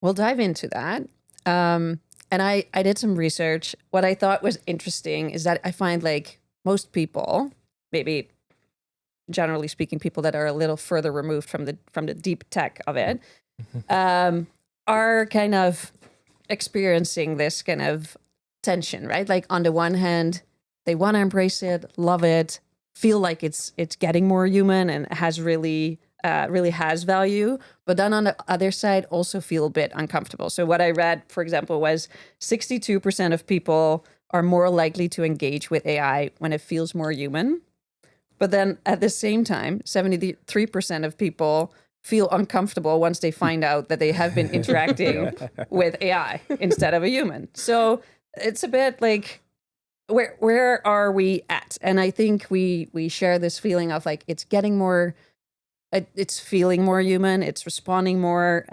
We'll dive into that. And I did some research. What I thought was interesting is that I find like most people, maybe generally speaking, people that are a little further removed from the deep tech of it, are kind of experiencing this kind of tension, right? Like on the one hand, they want to embrace it, love it, feel like it's getting more human and has really has value. But then on the other side, also feel a bit uncomfortable. So what I read, for example, was 62% of people are more likely to engage with AI when it feels more human. But then at the same time, 73% of people feel uncomfortable once they find out that they have been interacting with AI instead of a human. So it's a bit like, where are we at? And I think we share this feeling of like it's feeling more human. It's responding more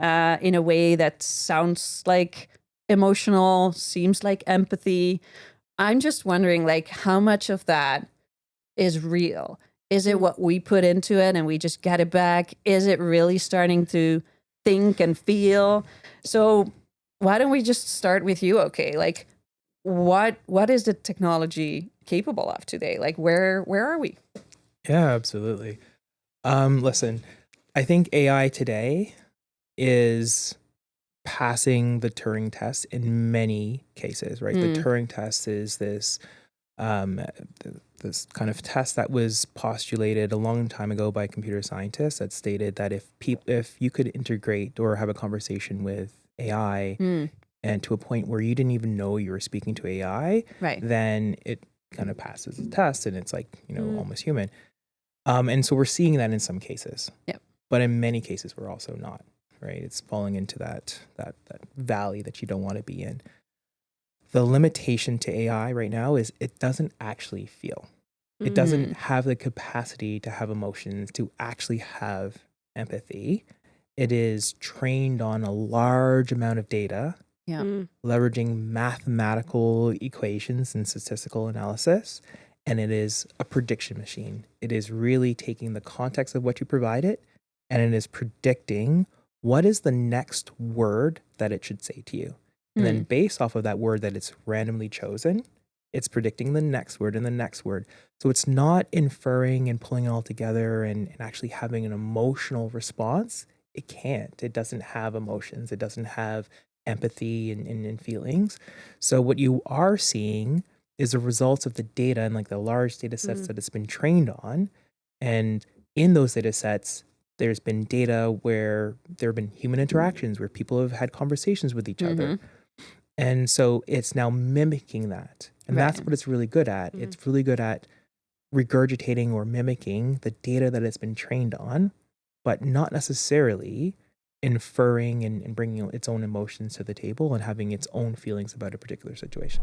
in a way that sounds like emotional, seems like empathy. I'm just wondering, like, how much of that is real? Is it what we put into it and we just get it back? Is it really starting to think and feel? So why don't we just start with you? Okay, like what is the technology capable of today? Like where are we? Yeah, absolutely. Listen, I think AI today is passing the Turing test in many cases, right? The Turing test is um, this kind of test that was postulated a long time ago by computer scientists that stated that if you could integrate or have a conversation with AI and to a point where you didn't even know you were speaking to AI, Right. then it kind of passes the test and it's like, almost human. And so we're seeing that in some cases. Yep. But in many cases we're also not, right? It's falling into that valley that you don't want to be in. The limitation to AI right now is it doesn't actually feel. It doesn't have the capacity to have emotions, to actually have empathy. It is trained on a large amount of data, Yeah. leveraging mathematical equations and statistical analysis. And it is a prediction machine. It is really taking the context of what you provide it, and it is predicting what is the next word that it should say to you. And then based off of that word that it's randomly chosen, it's predicting the next word and the next word. So it's not inferring and pulling it all together and actually having an emotional response. It can't. It doesn't have emotions. It doesn't have empathy and feelings. So what you are seeing is the results of the data and like the large data sets that it's been trained on. And in those data sets, there's been data where there have been human interactions where people have had conversations with each other. And so it's now mimicking that. And that's Right. what it's really good at. It's really good at regurgitating or mimicking the data that it's been trained on, but not necessarily inferring and bringing its own emotions to the table and having its own feelings about a particular situation.